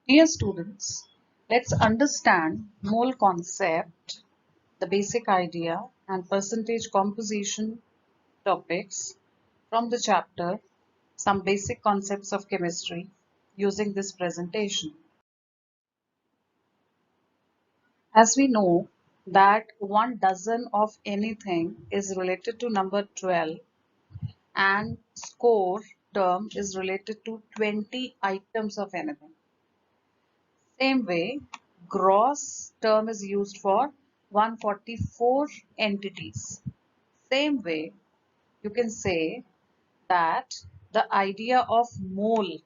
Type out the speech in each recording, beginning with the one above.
Dear students, let's understand mole concept, the basic idea and percentage composition topics from the chapter Some Basic Concepts of Chemistry using this presentation. As we know that 1 dozen of anything is related to number 12 and score term is related to 20 items of anything. Same way, gross term is used for 144 entities. Same way, you can say that the idea of mole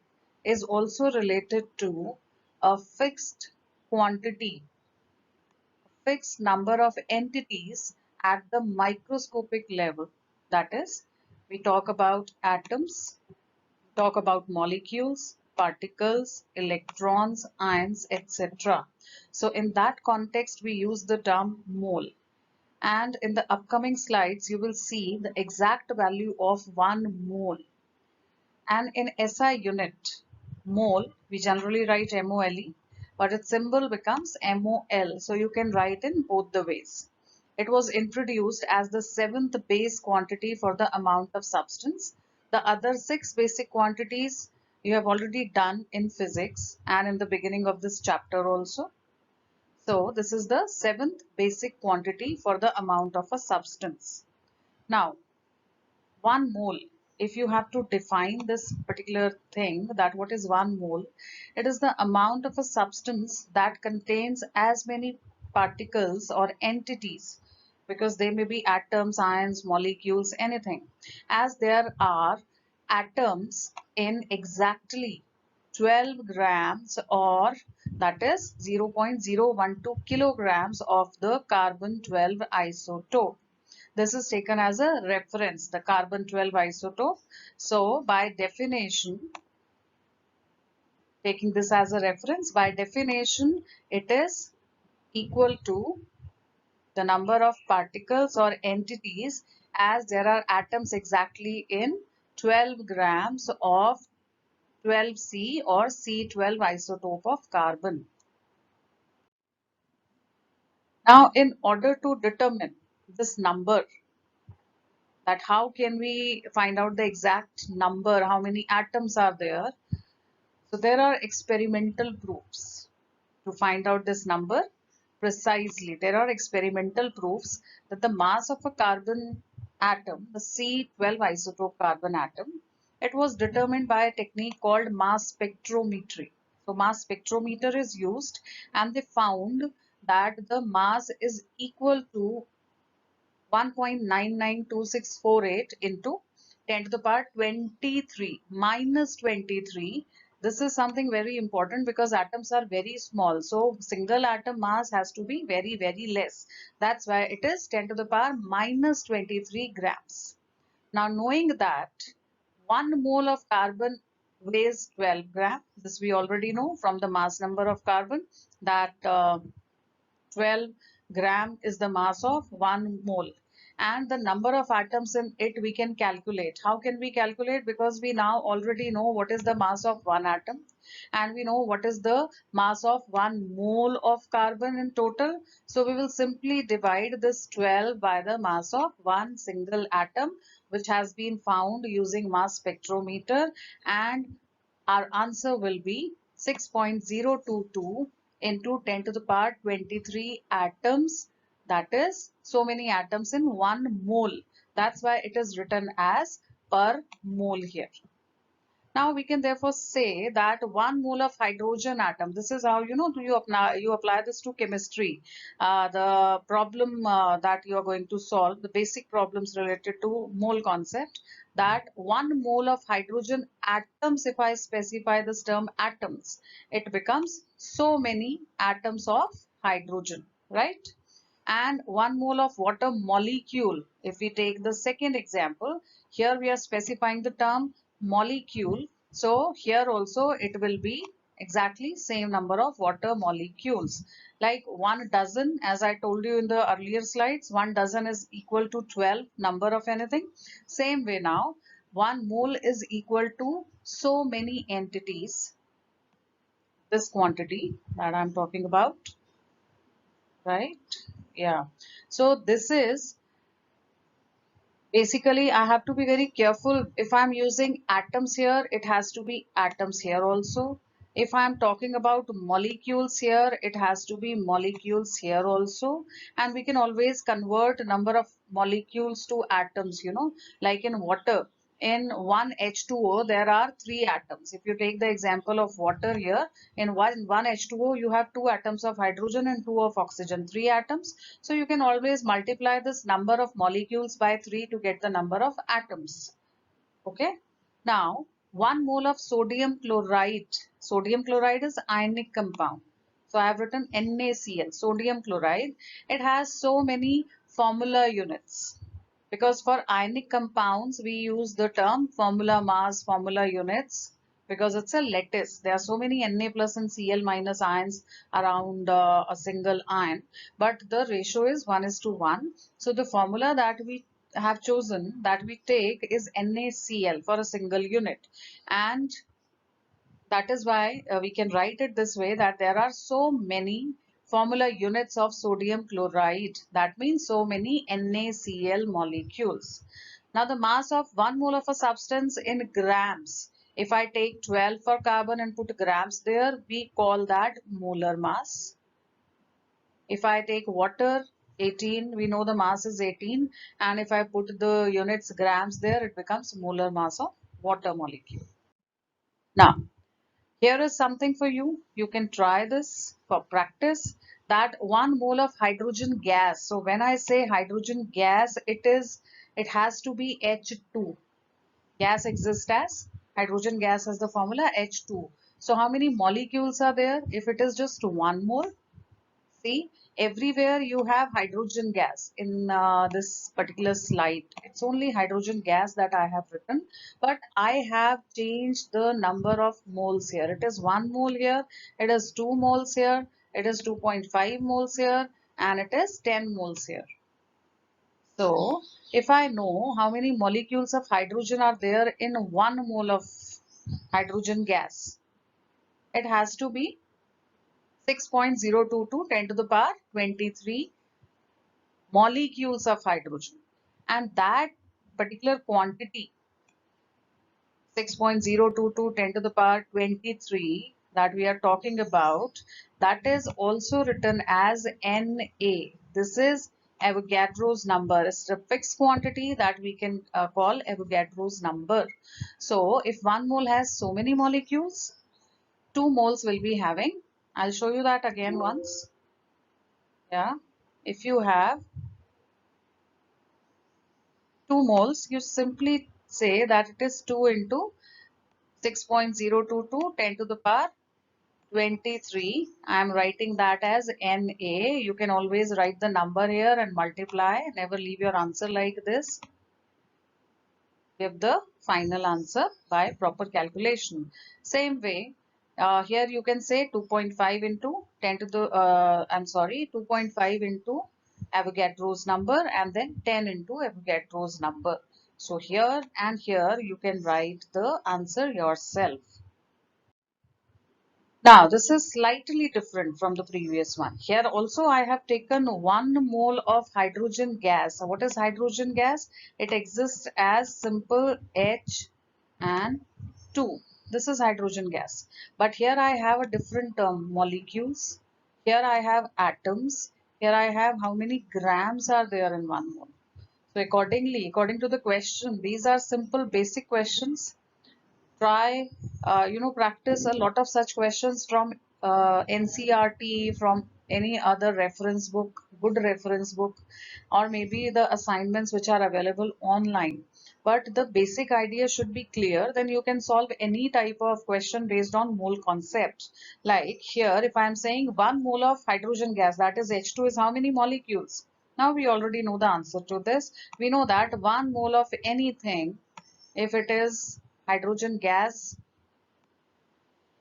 is also related to a fixed quantity, fixed number of entities at the microscopic level. That is, we talk about atoms, talk about molecules, particles, electrons, ions, etc. So in that context, we use the term mole. And in the upcoming slides, you will see the exact value of 1 mole. And in SI unit, mole, we generally write MOLE, but its symbol becomes MOL. So you can write in both the ways. It was introduced as the 7th base quantity for the amount of substance. The other 6 basic quantities you have already done in physics and in the beginning of this chapter also. So this is the 7th basic quantity for the amount of a substance. Now, 1 mole, if you have to define this particular thing, that what is 1 mole, it is the amount of a substance that contains as many particles or entities, because they may be atoms, ions, molecules, anything, as there are atoms in exactly 12 grams, or that is 0.012 kilograms of the carbon 12 isotope. This is taken as a reference, the carbon 12 isotope. So by definition, taking this as a reference, by definition, it is equal to the number of particles or entities, as there are atoms exactly in 12 grams of 12C or C12 isotope of carbon. Now, in order to determine this number, that how can we find out the exact number, how many atoms are there? So there are experimental proofs to find out this number precisely. There are experimental proofs that the mass of a carbon atom, the C12 isotope carbon atom, it was determined by a technique called mass spectrometry. So mass spectrometer is used, and they found that the mass is equal to 1.992648 into 10 to the power 23 minus 23. This is something very important because atoms are very small. So single atom mass has to be very, very less. That's why it is 10 to the power minus 23 grams. Now, knowing that 1 mole of carbon weighs 12 grams, this we already know from the mass number of carbon, that 12 gram is the mass of 1 mole, and the number of atoms in it we can calculate. How can we calculate? Because we now already know what is the mass of one atom, and we know what is the mass of 1 mole of carbon in total. So we will simply divide this 12 by the mass of one single atom, which has been found using mass spectrometer, and our answer will be 6.022 into 10 to the power 23 atoms. That is so many atoms in 1 mole. That's why it is written as per mole here. Now we can therefore say that 1 mole of hydrogen atom, this is how you apply this to chemistry. The problem that you are going to solve, the basic problems related to mole concept, that 1 mole of hydrogen atoms, if I specify this term atoms, it becomes so many atoms of hydrogen, right? And 1 mole of water molecule, if we take the second example, here we are specifying the term molecule. So here also it will be exactly same number of water molecules. Like 1 dozen, as I told you in the earlier slides, 1 dozen is equal to 12 number of anything. Same way now, 1 mole is equal to so many entities. this quantity that I'm talking about, right? Yeah. So this is basically, I have to be very careful. If I'm using atoms here, it has to be atoms here also. If I'm talking about molecules here, it has to be molecules here also. And we can always convert number of molecules to atoms, like in water. In one H2O, there are three atoms. If you take the example of water here, in one H2O, you have two atoms of hydrogen and two of oxygen, three atoms. So you can always multiply this number of molecules by 3 to get the number of atoms. Okay. Now, 1 mole of sodium chloride is ionic compound. So I have written NaCl, sodium chloride. It has so many formula units. Because for ionic compounds, we use the term formula mass, formula units, because it's a lattice. There are so many Na plus and Cl minus ions around a single ion, but the ratio is 1:1. So the formula that we have chosen, that we take, is NaCl for a single unit. And that is why we can write it this way, that there are so many formula units of sodium chloride. That means so many NaCl molecules. Now the mass of 1 mole of a substance in grams. If I take 12 for carbon and put grams there, we call that molar mass. If I take water, 18, we know the mass is 18. And if I put the units grams there, it becomes molar mass of water molecule. Now, here is something for you. You can try this for practice. That 1 mole of hydrogen gas. So when I say hydrogen gas, it has to be H2. Gas exists as hydrogen gas has the formula H2. So how many molecules are there? If it is just 1 mole, see, everywhere you have hydrogen gas in this particular slide. It's only hydrogen gas that I have written, but I have changed the number of moles here. It is 1 mole here, it is 2 moles here, it is 2.5 moles here, and it is 10 moles here. So, if I know how many molecules of hydrogen are there in 1 mole of hydrogen gas, it has to be 6.022 10 to the power 23 molecules of hydrogen. And that particular quantity, 6.022 10 to the power 23, that we are talking about, that is also written as Na. This is Avogadro's number. It's a fixed quantity that we can call Avogadro's number. So if 1 mole has so many molecules, 2 moles will be having, I'll show you that again once. Yeah, if you have 2 moles, you simply say that it is 2 into 6.022 10 to the power 23. I am writing that as Na. You can always write the number here and multiply. Never leave your answer like this. Give the final answer by proper calculation. Same way, here you can say 2.5 into 10 to the, 2.5 into Avogadro's number and then 10 into Avogadro's number. So here and here you can write the answer yourself. Now this is slightly different from the previous one. Here also I have taken 1 mole of hydrogen gas. So what is hydrogen gas? It exists as simple H and 2. This is hydrogen gas. But here I have a different term, molecules. Here I have atoms. Here I have how many grams are there in 1 mole. So accordingly, according to the question, these are simple basic questions. Try, practice a lot of such questions from NCRT, from any other reference book, good reference book, or maybe the assignments which are available online. But the basic idea should be clear, then you can solve any type of question based on mole concept. Like here, if I am saying 1 mole of hydrogen gas, that is H2, is how many molecules? Now we already know the answer to this. We know that 1 mole of anything, if it is hydrogen gas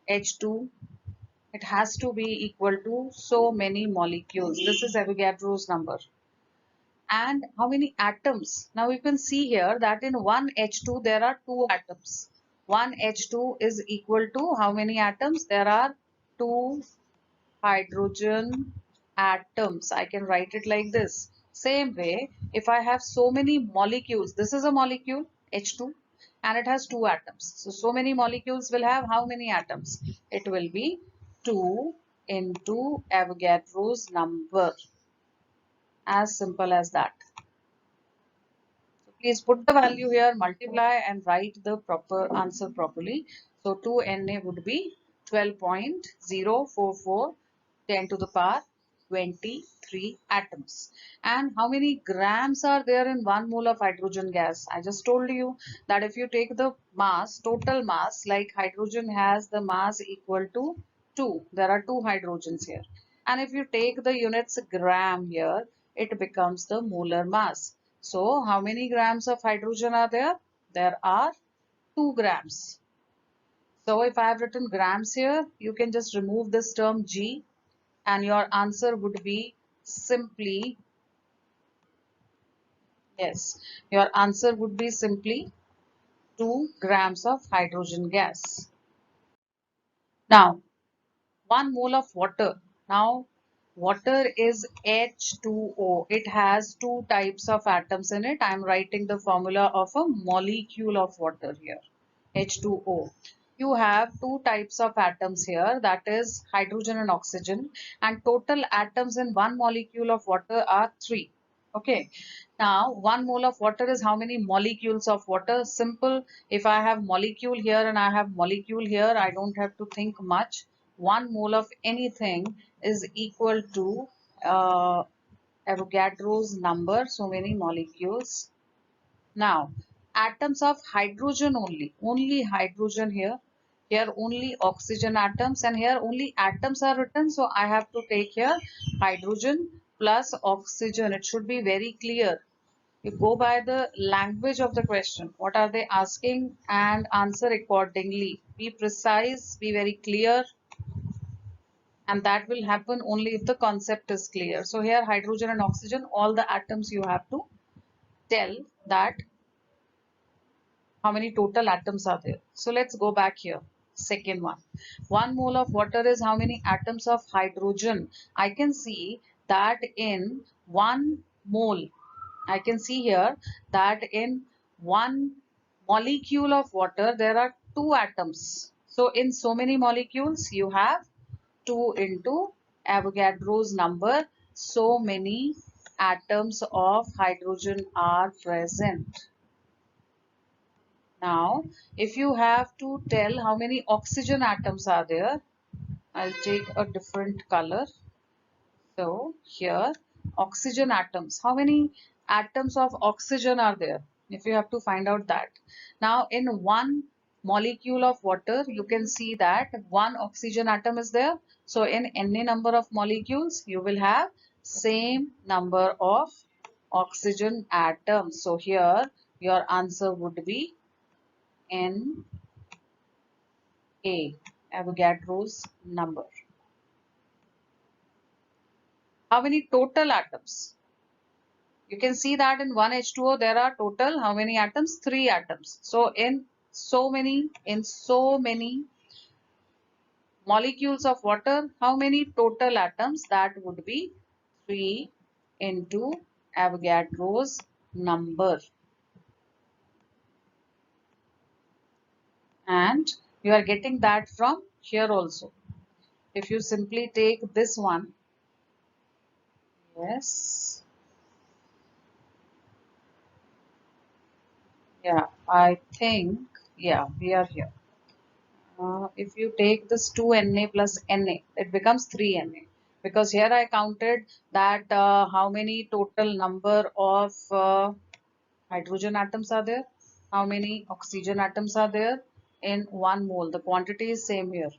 H2, it has to be equal to so many molecules. This is Avogadro's number. And how many atoms? Now you can see here that in one H2 there are 2 atoms. One H2 is equal to how many atoms? There are 2 hydrogen atoms. I can write it like this. Same way, if I have so many molecules, this is a molecule, H2, and it has 2 atoms. So many molecules will have how many atoms? It will be 2 into Avogadro's number. As simple as that. So please put the value here, multiply and write the proper answer properly. So 2Na would be 12.044 10 to the power 23 atoms. And how many grams are there in 1 mole of hydrogen gas? I just told you that if you take the mass, total mass, like hydrogen has the mass equal to 2. There are 2 hydrogens here. And if you take the units gram here, it becomes the molar mass. So how many grams of hydrogen are there? There are 2 grams. So if I have written grams here, you can just remove this term G and your answer would be simply, yes, your answer would be simply 2 grams of hydrogen gas. Now, 1 mole of water. Now, water is H2O. It has 2 types of atoms in it. I am writing the formula of a molecule of water here. H2O. You have 2 types of atoms here, that is hydrogen and oxygen, and total atoms in 1 molecule of water are 3. Okay. Now 1 mole of water is how many molecules of water? Simple. If I have molecule here and I have molecule here, I don't have to think much. 1 mole of anything is equal to Avogadro's number, so many molecules. Now, atoms of hydrogen only hydrogen here. Here only oxygen atoms, and here only atoms are written. So I have to take here hydrogen plus oxygen. It should be very clear. You go by the language of the question. What are they asking, and answer accordingly. Be precise, be very clear, and that will happen only if the concept is clear. So here hydrogen and oxygen, all the atoms you have to tell that how many total atoms are there. So let's go back here. Second one. 1 mole of water is how many atoms of hydrogen? I can see that in 1 mole, I can see here that in 1 molecule of water, there are 2 atoms. So in so many molecules, you have 2 into Avogadro's number. So many atoms of hydrogen are present. Now, if you have to tell how many oxygen atoms are there, I'll take a different color. So, here, oxygen atoms. How many atoms of oxygen are there? If you have to find out that. Now, in 1 molecule of water, you can see that 1 oxygen atom is there. So, in any number of molecules, you will have same number of oxygen atoms. So, here, your answer would be N A, Avogadro's number. How many total atoms? You can see that in 1 H2O there are total how many atoms? 3 atoms. So in so many molecules of water, how many total atoms? That would be 3 into Avogadro's number. And you are getting that from here also. If you simply take this one, yes, yeah, I think, yeah, we are here. If you take this 2Na plus Na, it becomes 3Na. Because here I counted that how many total number of hydrogen atoms are there, how many oxygen atoms are there in 1 mole. The quantity is same here.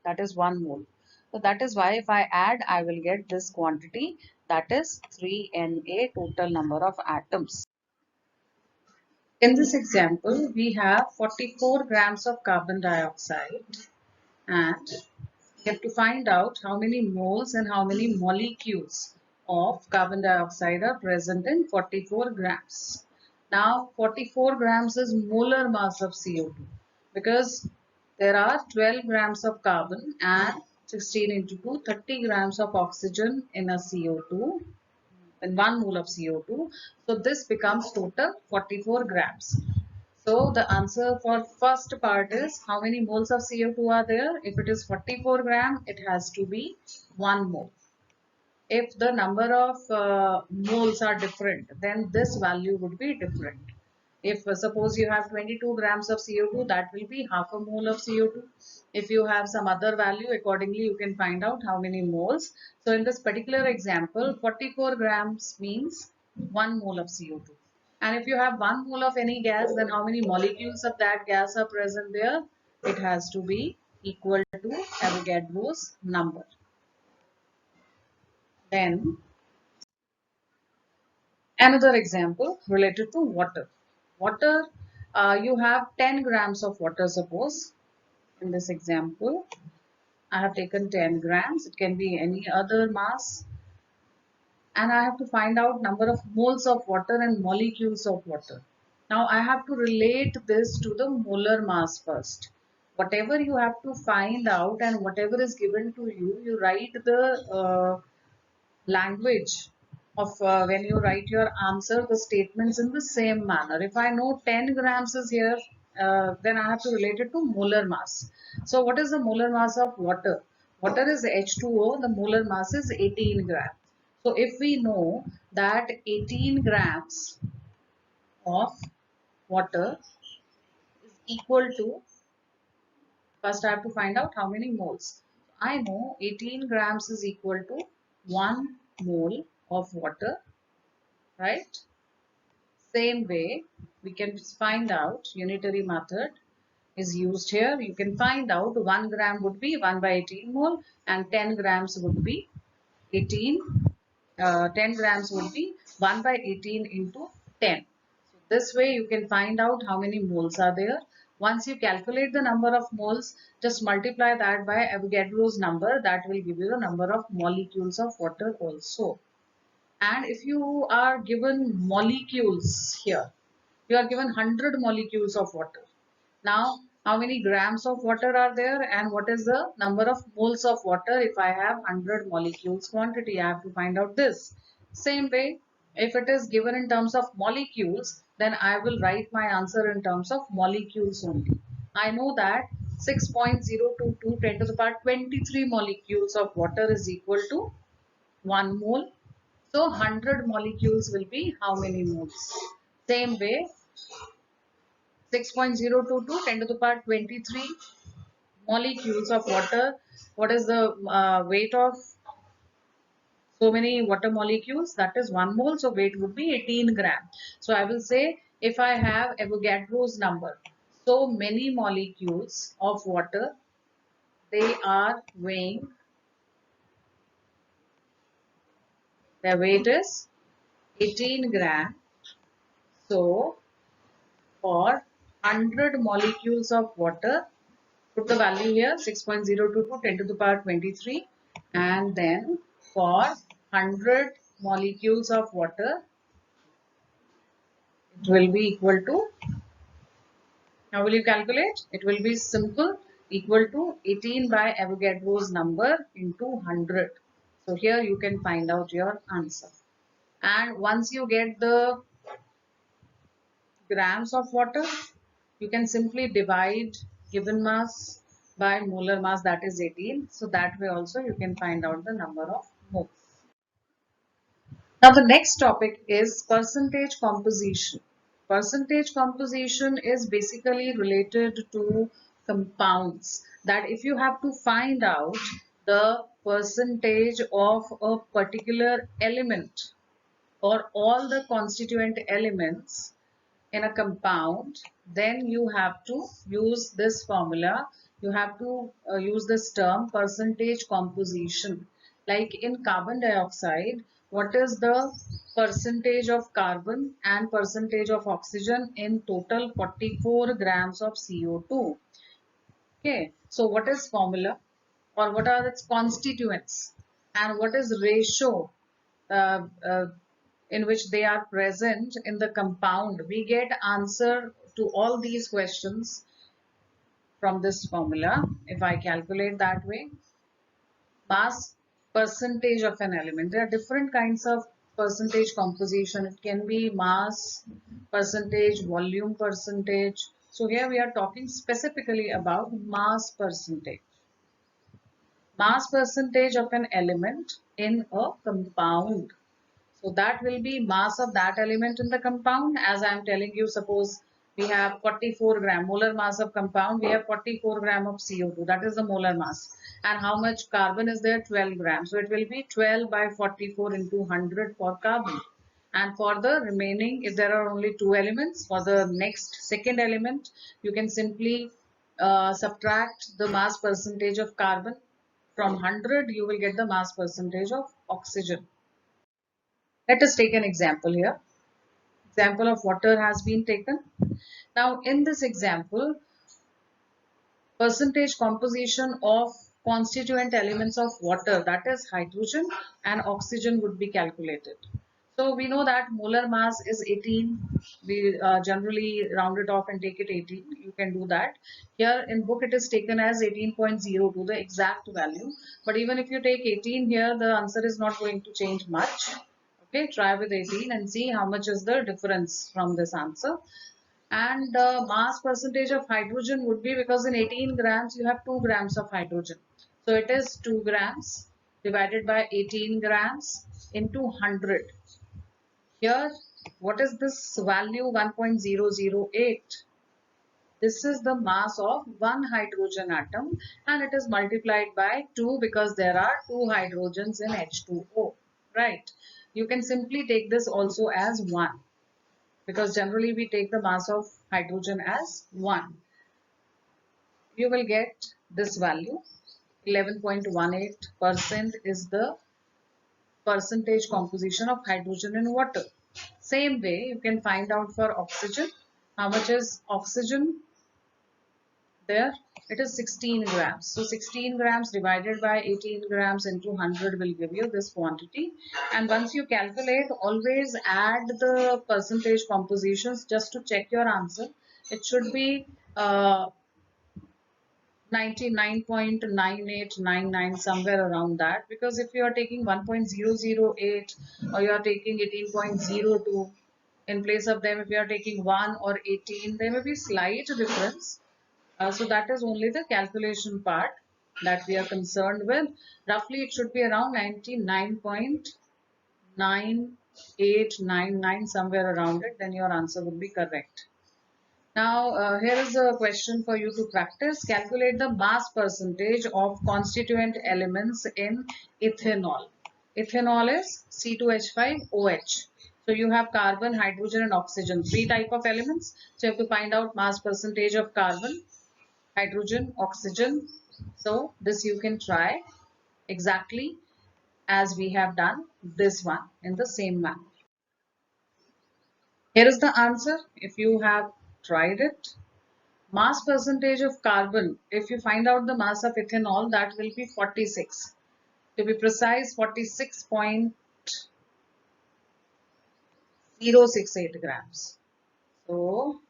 That is 1 mole. So that is why if I add, I will get this quantity, that is 3Na total number of atoms. In this example, we have 44 grams of carbon dioxide, and we have to find out how many moles and how many molecules of carbon dioxide are present in 44 grams. Now 44 grams is molar mass of CO2 because there are 12 grams of carbon and 16 into 2, 30 grams of oxygen in a CO2, in 1 mole of CO2. So this becomes total 44 grams. So the answer for first part is how many moles of CO2 are there? If it is 44 gram, it has to be 1 mole. If the number of moles are different, then this value would be different. If suppose you have 22 grams of CO2, that will be half a mole of CO2. If you have some other value, accordingly you can find out how many moles. So in this particular example, 44 grams means 1 mole of CO2. And if you have 1 mole of any gas, then how many molecules of that gas are present there? It has to be equal to Avogadro's number. Then another example related to water. Water, you have 10 grams of water, suppose. In this example, I have taken 10 grams. It can be any other mass. And I have to find out number of moles of water and molecules of water. Now I have to relate this to the molar mass first. Whatever you have to find out and whatever is given to you, you write the language of when you write your answer, the statements in the same manner. If I know 10 grams is here, then I have to relate it to molar mass. So what is the molar mass of water? Water is H2O, the molar mass is 18 grams. So if we know that 18 grams of water is equal to, first I have to find out how many moles. I know 18 grams is equal to 1 mole of water, right? Same way, we can find out unitary method is used here. You can find out 1 gram would be 1 by 18 mole and 10 grams would be 18. 10 grams would be 1 by 18 into 10. So this way you can find out how many moles are there. Once you calculate the number of moles, just multiply that by Avogadro's number. That will give you the number of molecules of water also. And if you are given molecules here, you are given 100 molecules of water. Now, how many grams of water are there and what is the number of moles of water? If I have 100 molecules quantity, I have to find out this. Same way, if it is given in terms of molecules, then I will write my answer in terms of molecules only. I know that 6.022 10 to the power 23 molecules of water is equal to 1 mole. So 100 molecules will be how many moles? Same way, 6.022 10 to the power 23 molecules of water. What is the weight of so many water molecules? That is 1 mole. So weight would be 18 gram. So I will say if I have Avogadro's number, so many molecules of water, they are weighing, their weight is 18 gram. So for 100 molecules of water, put the value here 6.022 10 to the power 23, and then for 100 molecules of water it will be equal to, how will you calculate? It will be simple, equal to 18 by Avogadro's number into 100. So here you can find out your answer. And once you get the grams of water, you can simply divide given mass by molar mass, that is 18. So that way also you can find out the number of moles. Now the next topic is percentage composition. Percentage composition is basically related to compounds, that if you have to find out the percentage of a particular element or all the constituent elements in a compound, then you have to use this formula. You have to use this term percentage composition. Like in carbon dioxide, what is the percentage of carbon and percentage of oxygen in total 44 grams of CO2? Okay, so what is formula or what are its constituents and what is ratio uh, uh, in which they are present in the compound? We get answer to all these questions from this formula if I calculate that way. Mass percentage of an element. There are different kinds of percentage composition. It can be mass percentage, volume percentage. So here we are talking specifically about mass percentage. Mass percentage of an element in a compound. So that will be mass of that element in the compound. As I am telling you, suppose we have 44 gram molar mass of compound, we have 44 gram of CO2. That is the molar mass. And how much carbon is there? 12 grams. So it will be 12 by 44 into 100 for carbon. And for the remaining, if there are only two elements, for the next second element, you can simply subtract the mass percentage of carbon. From 100, you will get the mass percentage of oxygen. Let us take an example here. Example of water has been taken. Now in this example, percentage composition of constituent elements of water, that is hydrogen and oxygen, would be calculated. So we know that molar mass is 18. We generally round it off and take it 18. You can do that. Here in book it is taken as 18.02, the exact value. But even if you take 18 here, the answer is not going to change much. Okay, try with 18 and see how much is the difference from this answer. And the mass percentage of hydrogen would be, because in 18 grams you have 2 grams of hydrogen. So it is 2 grams divided by 18 grams into 100. Here, what is this value? 1.008. This is the mass of one hydrogen atom, and it is multiplied by 2 because there are 2 hydrogens in H2O. Right? You can simply take this also as 1, because generally we take the mass of hydrogen as 1. You will get this value. 11.18% is the percentage composition of hydrogen in water. Same way, you can find out for oxygen. How much is oxygen there? It is 16 grams. So 16 grams divided by 18 grams into 100 will give you this quantity. And once you calculate, always add the percentage compositions just to check your answer. It should be 99.9899, somewhere around that, because if you are taking 1.008 or you are taking 18.02, in place of them if you are taking 1 or 18, there may be slight difference. So that is only the calculation part that we are concerned with. Roughly it should be around 99.9899, somewhere around it, then your answer would be correct. Now, here is a question for you to practice. Calculate the mass percentage of constituent elements in ethanol. Ethanol is C2H5OH. So you have carbon, hydrogen and oxygen, 3 type of elements. So you have to find out mass percentage of carbon, hydrogen, oxygen. So this you can try exactly as we have done this one in the same manner. Here is the answer if you have tried it. Mass percentage of carbon, if you find out the mass of ethanol, that will be 46. To be precise, 46.068 grams. So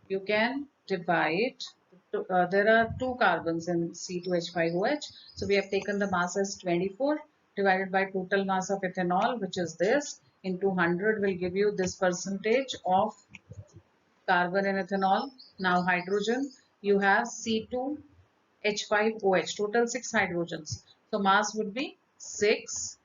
you can divide, there are 2 carbons in C2H5OH. So we have taken the mass as 24 divided by total mass of ethanol, which is this, into 100 will give you this percentage of carbon in ethanol. Now hydrogen, you have C2H5OH, total 6 hydrogens. So mass would be 6,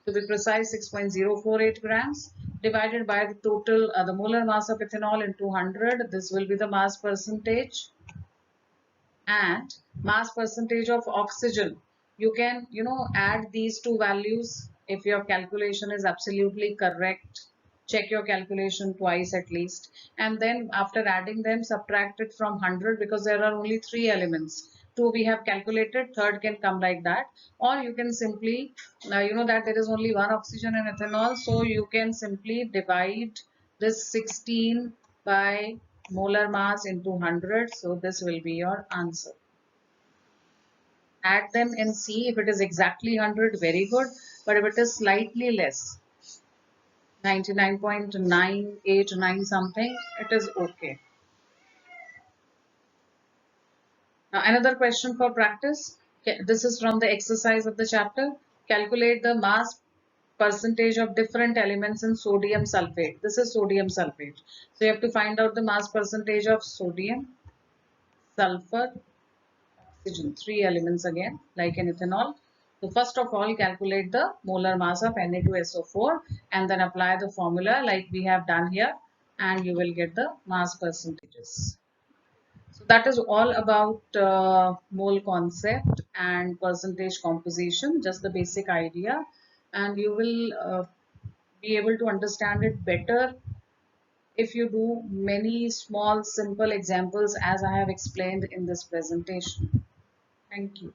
to be precise 6.048 grams, divided by the total, the molar mass of ethanol into 100. This will be the mass percentage. And mass percentage of oxygen, you can add these two values. If your calculation is absolutely correct, check your calculation twice at least, and then after adding them, subtract it from 100, because there are only 3 elements. 2 we have calculated, third can come like that. Or you can simply, you know that there is only 1 oxygen in ethanol, so you can simply divide this 16 by molar mass into 100. So this will be your answer. Add them and see if it is exactly 100, very good. But if it is slightly less, 99.989 something, it is okay. Now another question for practice. Okay, this is from the exercise of the chapter. Calculate the mass percentage of different elements in sodium sulfate. This is sodium sulfate. So you have to find out the mass percentage of sodium, sulfur, oxygen. Three elements again, like in ethanol. So first of all, calculate the molar mass of Na2SO4 and then apply the formula like we have done here, and you will get the mass percentages. So that is all about mole concept and percentage composition, just the basic idea, and you will be able to understand it better if you do many small simple examples as I have explained in this presentation. Thank you.